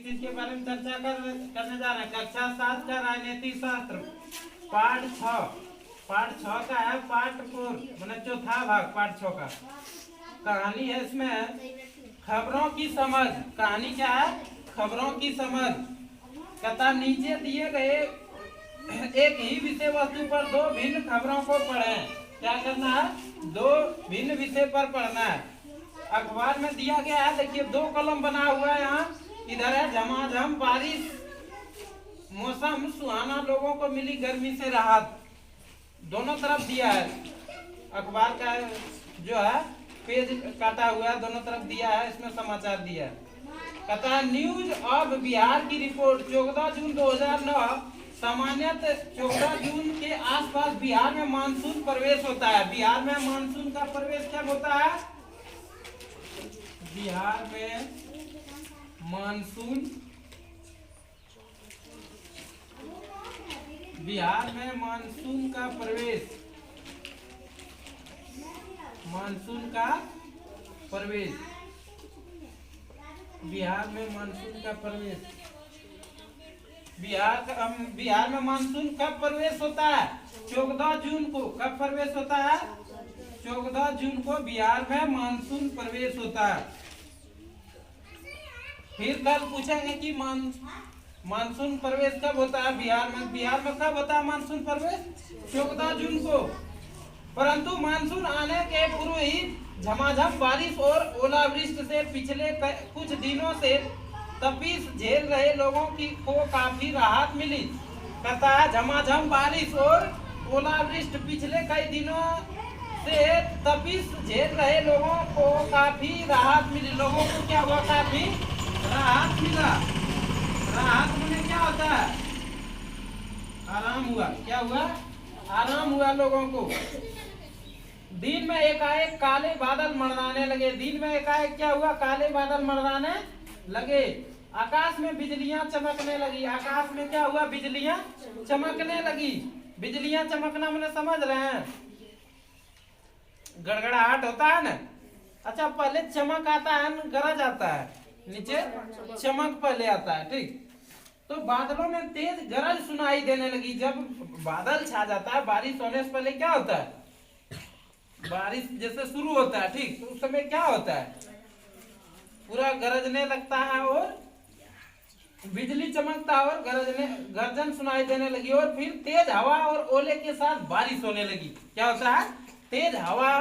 चीज के बारे में चर्चा करने जा रहे हैं। कक्षा 7 का राजनीति शास्त्र पाठ 6 का है पार्ट 4 मैंने चौथा भाग पार्ट 6 का। कहानी है इसमें खबरों की समझ। कहानी क्या है? खबरों की समझ। कथा नीचे दिए गए एक ही विषय वस्तु पर दो भिन्न खबरों को पढ़ें। क्या करना है? दो भिन्न विषय पर पढ़ना है। अखबार में दिया गया है, देखिए 2 कॉलम बना हुआ है। यहाँ इधर है झमाझम बारिश, मौसम सुहाना, लोगों को मिली गर्मी से राहत। दोनों तरफ दिया है। अखबार का जो है पेज काटा हुआ है, दोनों तरफ दिया है। इसमें समाचार दिया है। कहता है न्यूज ऑफ बिहार की रिपोर्ट 14 जून 2009। सामान्यतः 14 जून के आसपास बिहार में मानसून प्रवेश होता है। बिहार में मानसून का प्रवेश कब होता है? बिहार में मानसून का प्रवेश बिहार में मानसून का प्रवेश। बिहार में मानसून कब प्रवेश होता है? 14 जून को। कब प्रवेश होता है? 14 जून को बिहार में मानसून प्रवेश होता है। फिर कल पूछेंगे कि मानसून प्रवेश कब होता है बिहार में। बिहार में कब होता है मानसून प्रवेश? 14 जून को। परंतु मानसून आने के पूर्व ही झमाझम बारिश और ओलावृष्टि से पिछले कुछ दिनों से तपीस झेल रहे लोगों को काफी राहत मिली। कहता है झमाझम बारिश और ओलावृष्टि पिछले कई दिनों से तपीस झेल रहे लोगों को काफी राहत मिली। लोगों को क्या हुआ? काफी राहत मिला। राहत मिलने क्या होता है? आराम हुआ। क्या हुआ? आराम हुआ लोगों को। दिन में एकाएक काले बादल मंडराने लगे। दिन में एकाएक क्या हुआ? काले बादल मंडराने लगे। आकाश में बिजलियां चमकने लगी। आकाश में क्या हुआ? बिजलियां चमकने लगी। बिजलियां चमकना मैंने समझ रहे हैं, गड़गड़ाहट होता है ना। अच्छा, पहले चमक आता है, गरज आता है, नीचे चमक पहले आता है। ठीक, तो बादलों में तेज गरज सुनाई देने लगी। जब बादल छा जाता है, बारिश होने से पहले क्या होता है? बारिश जैसे शुरू होता है, ठीक, तो उस समय क्या होता है? पूरा गरजने लगता है और बिजली चमकता है और गर्जन सुनाई देने लगी। और फिर तेज हवा और ओले के साथ बारिश होने लगी। क्या होता है? तेज हवा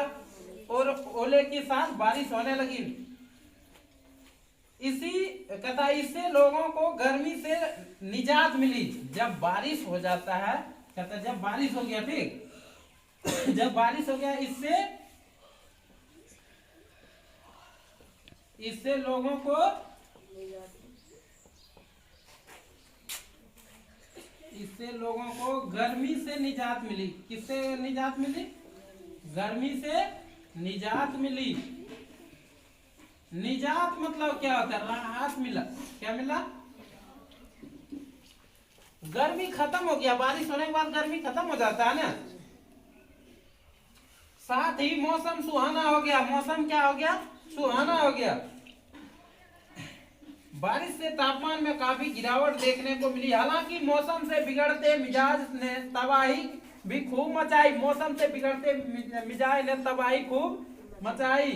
और ओले के साथ बारिश होने लगी। इससे लोगों को गर्मी से निजात मिली। जब बारिश हो जाता है, कहता जब बारिश हो गया, ठीक, जब बारिश हो गया, इससे लोगों को गर्मी से निजात मिली। किससे निजात मिली? गर्मी से निजात मिली। निजात मतलब क्या होता है? राहत मिला। क्या मिला? गर्मी खत्म हो गया। बारिश होने के बाद गर्मी खत्म हो जाता है ना। साथ ही मौसम सुहाना हो गया। मौसम क्या हो गया? सुहाना हो गया। बारिश से तापमान में काफी गिरावट देखने को मिली। हालांकि मौसम से बिगड़ते मिजाज ने तबाही भी खूब मचाई। मौसम से बिगड़ते मिजाज ने तबाही खूब मचाई।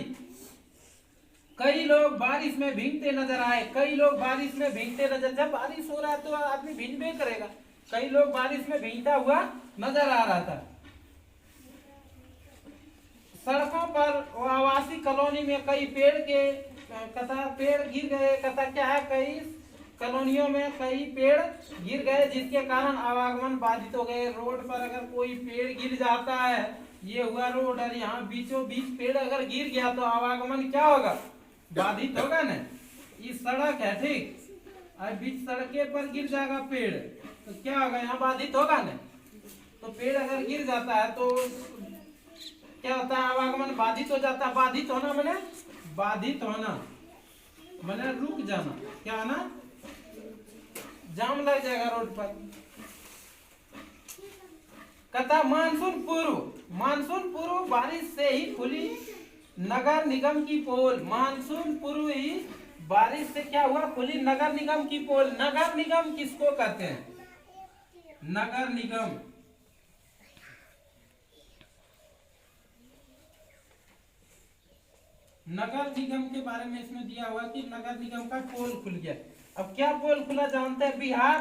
कई लोग बारिश में भीगते नजर आए। कई लोग बारिश में भीगते नजर, जब बारिश हो रहा है तो आदमी भीगबे करेगा। कई लोग बारिश में भीगता हुआ नजर आ रहा था। सड़कों पर आवासीय कॉलोनी में कई पेड़ गिर गए। कथा क्या है? कई कॉलोनियों में कई पेड़ गिर गए, जिसके कारण आवागमन बाधित हो गए। रोड पर अगर कोई पेड़ गिर जाता है, ये हुआ रोड और यहाँ बीचों बीच पेड़ अगर गिर गया तो आवागमन क्या होगा? बाधित होगा ना। ये सड़क है, ठीक, और बीच सड़के पर गिर जाएगा पेड़ तो क्या होगा? यहाँ बाधित होगा ना। तो पेड़ अगर गिर जाता है तो क्या होता है? आवागमन बाधित हो जाता है। बाधित होना मैंने रुक जाना। क्या है ना? जाम लग जाएगा रोड पर। कहता मानसून पूर्व बारिश से ही खुली नगर निगम की पोल। मानसून पूर्व ही बारिश से क्या हुआ, खुली नगर निगम की पोल। नगर निगम किसको कहते हैं? नगर निगम। नगर निगम के बारे में इसमें दिया हुआ कि नगर निगम का पोल खुल गया। अब क्या पोल खुला जानते हैं? बिहार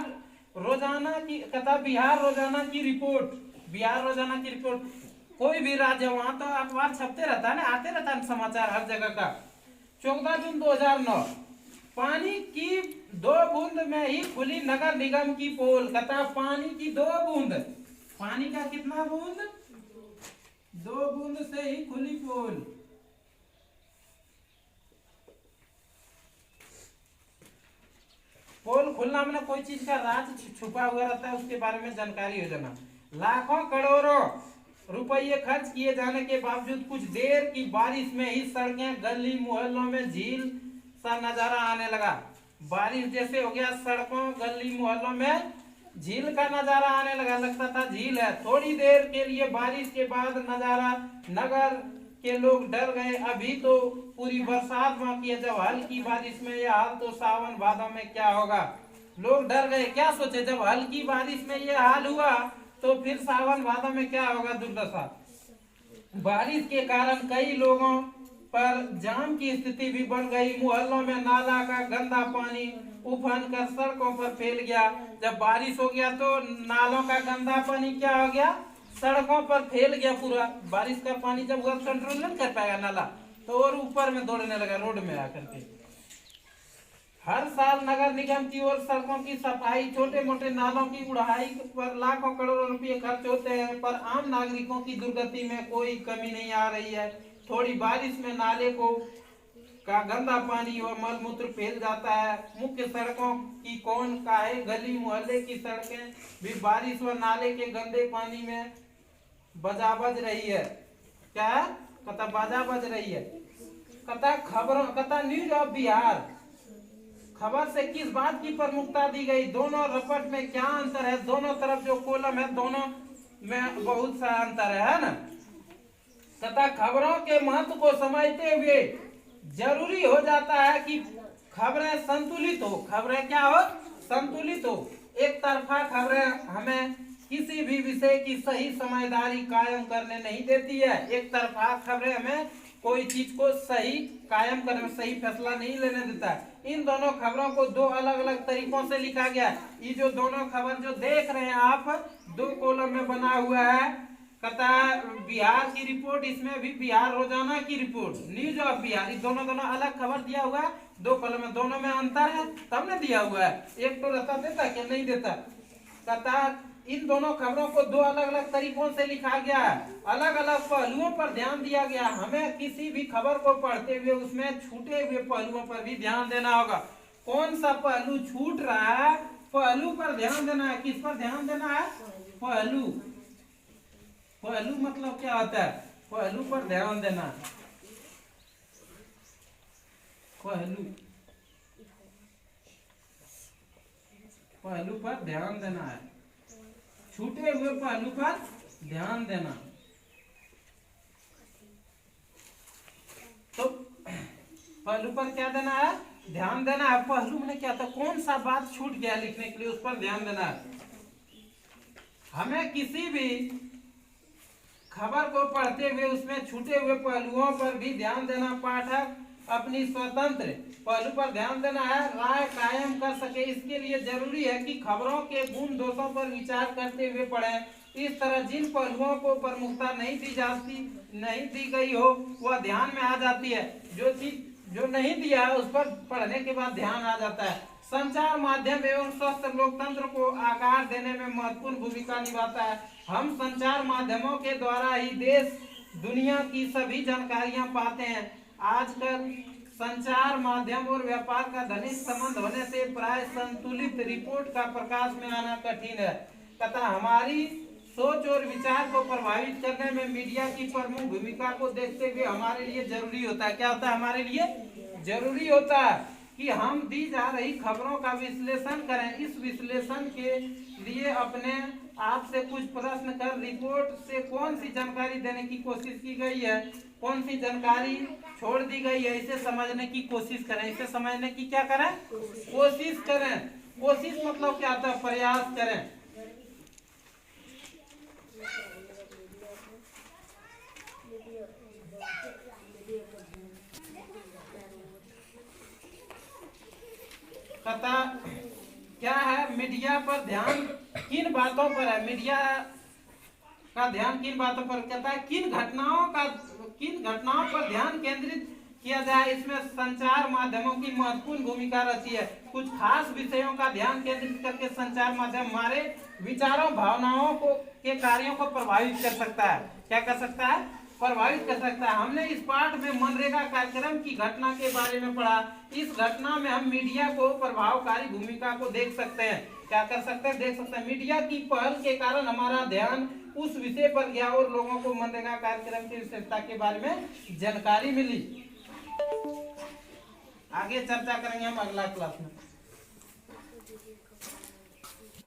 रोजाना की कथा, बिहार रोजाना की रिपोर्ट। बिहार रोजाना की रिपोर्ट, कोई भी राज्य, वहां तो अखबार छपते रहता है ना, आते रहता है समाचार हर जगह का। 14 जून 2009, पानी की 2 बूंद में ही खुली नगर निगम की पोल। कहता पानी की 2 बूंद, पानी का कितना बूंद? 2 बूंद से ही खुली पोल। पोल खुलना में कोई चीज का राज छुपा हुआ रहता है, उसके बारे में जानकारी हो जाना। लाखों करोड़ों रुपये खर्च किए जाने के बावजूद कुछ देर की बारिश में ही सड़कें, गली मोहल्लों में झील सा नजारा आने लगा। बारिश जैसे हो गया, सड़कों गली मोहल्लों में झील का नजारा आने लगा, लगता था झील है। थोड़ी देर के लिए बारिश के बाद नजारा, नगर के लोग डर गए। अभी तो पूरी बरसात बाकी है, जब हल्की बारिश में यह हाल तो सावन भादों में क्या होगा। लोग डर गए, क्या सोचे, जब हल्की बारिश में यह हाल हुआ तो फिर सावन भादों में क्या होगा दुर्दशा। बारिश के कारण कई लोगों पर जाम की स्थिति भी बन गई। मोहल्लों में नाला का गंदा पानी उफन कर सड़कों पर फैल गया। जब बारिश हो गया तो नालों का गंदा पानी क्या हो गया, सड़कों पर फैल गया पूरा। बारिश का पानी जब हुआ कंट्रोल नहीं कर पाएगा नाला, तो और ऊपर में दौड़ने लगा रोड में आकर के। हर साल नगर निगम की ओर सड़कों की सफाई, छोटे मोटे नालों की उड़ाई पर लाखों करोड़ों रुपए खर्च होते हैं, पर आम नागरिकों की दुर्गति में कोई कमी नहीं आ रही है। थोड़ी बारिश में नाले को का गंदा पानी और मल मूत्र फैल जाता है। मुख्य सड़कों की कौन काहे, गली मोहल्ले की सड़कें भी बारिश व नाले के गंदे पानी में बजा बज रही है। क्या कथा बाजा बज रही है? कथा खबरों, कथा न्यूज ऑफ बिहार। खबर से किस बात की प्रमुखता दी गई? दोनों रपट में क्या अंतर है? दोनों तरफ जो कॉलम है दोनों में बहुत सा अंतर है ना। तथा खबरों के महत्व को समझते हुए जरूरी हो जाता है कि खबरें संतुलित हो। खबरें क्या हो? संतुलित हो। एक तरफा खबरें हमें किसी भी विषय की सही समझदारी कायम करने नहीं देती है। एक तरफा खबरें हमें कोई चीज को सही कायम करने, सही फैसला नहीं लेने देता है। इन दोनों खबरों को 2 अलग अलग तरीकों से लिखा गया है। ये जो दोनों खबर जो देख रहे हैं आप, 2 कॉलम में बना हुआ है। कहता बिहार की रिपोर्ट, इसमें भी बिहार रोजाना की रिपोर्ट, न्यूज ऑफ बिहार। दोनों अलग खबर दिया हुआ है, 2 कॉलम में, दोनों में अंतर है तब ने दिया हुआ है। एक तो रहता देता क्या नहीं देता। कहता इन दोनों खबरों को 2 अलग अलग तरीकों से लिखा गया है, अलग अलग पहलुओं पर ध्यान दिया गया। हमें किसी भी खबर को पढ़ते हुए उसमें छूटे हुए पहलुओं पर भी ध्यान देना होगा। कौन सा पहलू छूट रहा है, पहलू पर ध्यान देना है। किस पर ध्यान देना है? पहलू। पहलू मतलब क्या होता है? पहलू पर ध्यान देना। पहलू, पहलू पर ध्यान देना है, छूटे हुए पहलू पर ध्यान देना। तो पहलू पर क्या देना है? ध्यान देना है। पहलू में क्या था, कौन सा बात छूट गया लिखने के लिए, उस पर ध्यान देना है। हमें किसी भी खबर को पढ़ते हुए उसमें छूटे हुए पहलुओं पर भी ध्यान देना। पाठक अपनी स्वतंत्र पहलू पर ध्यान देना है, राय कायम कर सके। इसके लिए जरूरी है कि खबरों के गुण दोषों पर विचार करते हुए पढ़ें। इस तरह जिन पहलुओं को प्रमुखता नहीं दी गई हो वह ध्यान में आ जाती है। जो चीज जो नहीं दिया है उस पर पढ़ने के बाद ध्यान आ जाता है। संचार माध्यम एवं स्वस्थ लोकतंत्र को आकार देने में महत्वपूर्ण भूमिका निभाता है। हम संचार माध्यमों के द्वारा ही देश दुनिया की सभी जानकारियां पाते हैं। आजकल संचार माध्यम और व्यापार का घनिष्ठ संबंध होने से प्राय संतुलित रिपोर्ट का प्रकाश में आना कठिन है। तथा हमारी सोच और विचार को प्रभावित करने में मीडिया की प्रमुख भूमिका को देखते हुए हमारे लिए जरूरी होता है। क्या होता है? हमारे लिए जरूरी होता है कि हम दी जा रही खबरों का विश्लेषण करें। इस विश्लेषण के लिए अपने आप से कुछ प्रश्न कर रिपोर्ट से कौन सी जानकारी देने की कोशिश की गई है, कौन सी जानकारी छोड़ दी गई है, इसे समझने की कोशिश करें। इसे समझने की क्या करें? कोशिश करें। कोशिश मतलब क्या होता है? प्रयास करें। कथा क्या है? मीडिया पर ध्यान किन बातों पर है? मीडिया का ध्यान किन बातों पर कहता है? किन घटनाओं पर ध्यान केंद्रित किया जाए, इसमें संचार माध्यमों की महत्वपूर्ण भूमिका रहती है। कुछ खास विषयों का ध्यान केंद्रित करके संचार माध्यम हमारे विचारों भावनाओं को के कार्यों को प्रभावित कर सकता है। क्या कर सकता है? प्रभावित कर सकता है। हमने इस पाठ में मनरेगा कार्यक्रम की घटना के बारे में पढ़ा। इस घटना में हम मीडिया को प्रभावकारी भूमिका को देख सकते हैं। क्या कर सकते हैं? देख सकते हैं। मीडिया की पहल के कारण हमारा ध्यान उस विषय पर गया और लोगों को मनरेगा कार्यक्रम की विशेषता के बारे में जानकारी मिली। आगे चर्चा करेंगे हम अगला क्लास में।